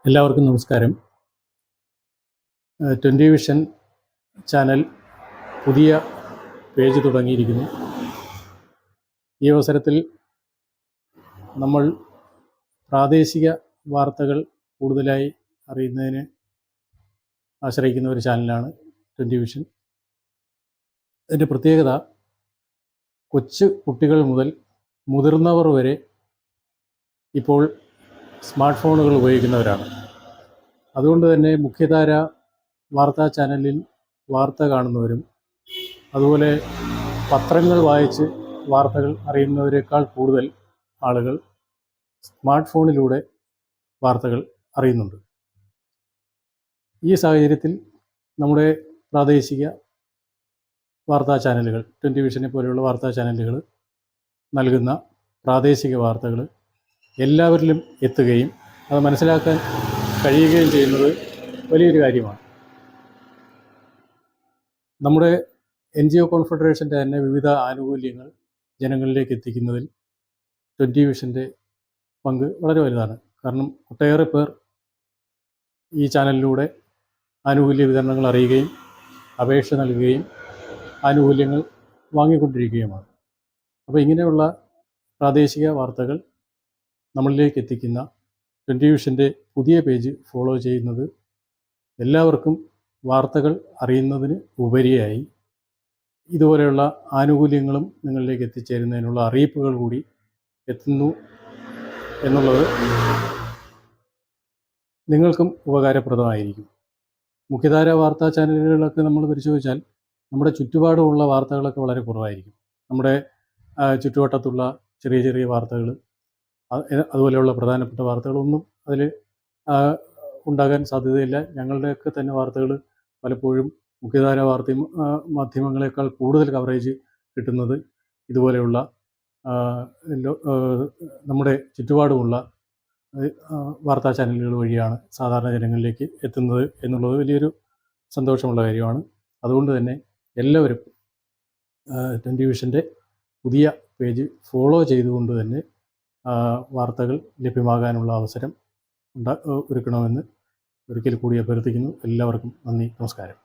എല്ലാവർക്കും നമസ്കാരം. 20 vision channel പുതിയ പേജ് തുടങ്ങിയിരിക്കുന്നു. ഈ അവസരത്തിൽ നമ്മൾ പ്രാദേശിക വാർത്തകൾ കൂടുതലായി അറിയുന്നതിന് ആശ്രയിക്കുന്ന ഒരു ചാനലാണ് 20 വിഷൻ. ഇതിൻ്റെ പ്രത്യേകത കൊച്ചു കുട്ടികൾ മുതൽ മുതിർന്നവർ വരെ ഇപ്പോൾ സ്മാർട്ട് ഫോണുകൾ ഉപയോഗിക്കുന്നവരാണ്. അതുകൊണ്ട് തന്നെ മുഖ്യധാര വാർത്താ ചാനലിൽ വാർത്ത കാണുന്നവരും അതുപോലെ പത്രങ്ങൾ വായിച്ച് വാർത്തകൾ അറിയുന്നവരെക്കാൾ കൂടുതൽ ആളുകൾ സ്മാർട്ട് ഫോണിലൂടെ വാർത്തകൾ അറിയുന്നുണ്ട്. ഈ സാഹചര്യത്തിൽ നമ്മുടെ പ്രാദേശിക വാർത്താ ചാനലുകൾ 20 വിഷനെ പോലെയുള്ള വാർത്താ ചാനലുകൾ നൽകുന്ന പ്രാദേശിക വാർത്തകൾ എല്ലാവരിലും എത്തുകയും അത് മനസ്സിലാക്കാൻ കഴിയുകയും ചെയ്യുന്നത് വലിയൊരു കാര്യമാണ്. നമ്മുടെ NGO കോൺഫെഡറേഷൻ്റെ തന്നെ വിവിധ ആനുകൂല്യങ്ങൾ ജനങ്ങളിലേക്ക് എത്തിക്കുന്നതിൽ 20 വിഷൻ്റെ പങ്ക് വളരെ വലുതാണ്. കാരണം ഒട്ടേറെ പേർ ഈ ചാനലിലൂടെ ആനുകൂല്യ വിതരണങ്ങൾ അറിയുകയും അപേക്ഷ നൽകുകയും ആനുകൂല്യങ്ങൾ വാങ്ങിക്കൊണ്ടിരിക്കുകയുമാണ്. അപ്പോൾ ഇങ്ങനെയുള്ള പ്രാദേശിക വാർത്തകൾ നമ്മളിലേക്ക് എത്തിക്കുന്ന 20 വിഷൻ്റെ പുതിയ പേജ് ഫോളോ ചെയ്യുന്നത് എല്ലാവർക്കും വാർത്തകൾ അറിയുന്നതിന് ഉപരിയായി ഇതുപോലെയുള്ള ആനുകൂല്യങ്ങളും നിങ്ങളിലേക്ക് എത്തിച്ചേരുന്നതിനുള്ള അറിയിപ്പുകൾ കൂടി എത്തുന്നു എന്നുള്ളത് നിങ്ങൾക്കും ഉപകാരപ്രദമായിരിക്കും. മുഖ്യധാര വാർത്താ ചാനലുകളൊക്കെ നമ്മൾ പരിശോധിച്ചാൽ നമ്മുടെ ചുറ്റുപാടുമുള്ള വാർത്തകളൊക്കെ വളരെ കുറവായിരിക്കും. നമ്മുടെ ചുറ്റുവട്ടത്തുള്ള ചെറിയ ചെറിയ വാർത്തകൾ, അതുപോലെയുള്ള പ്രധാനപ്പെട്ട വാർത്തകളൊന്നും അതിൽ ഉണ്ടാകാൻ സാധ്യതയില്ല. ഞങ്ങളുടെയൊക്കെ തന്നെ വാർത്തകൾ പലപ്പോഴും മുഖ്യധാര മാധ്യമങ്ങളെക്കാൾ കൂടുതൽ കവറേജ് കിട്ടുന്നത് ഇതുപോലെയുള്ള നമ്മുടെ ചുറ്റുപാടുമുള്ള വാർത്താ ചാനലുകൾ വഴിയാണ് സാധാരണ ജനങ്ങളിലേക്ക് എത്തുന്നത് എന്നുള്ളത് വലിയൊരു സന്തോഷമുള്ള കാര്യമാണ്. അതുകൊണ്ട് തന്നെ എല്ലാവരും 20 വിഷൻ്റെ പുതിയ പേജ് ഫോളോ ചെയ്തുകൊണ്ട് തന്നെ വാർത്തകൾ ലഭ്യമാകാനുള്ള അവസരം ഒരുക്കണമെന്ന് ഒരിക്കൽ കൂടി അഭ്യർത്ഥിക്കുന്നു. എല്ലാവർക്കും നന്ദി, നമസ്കാരം.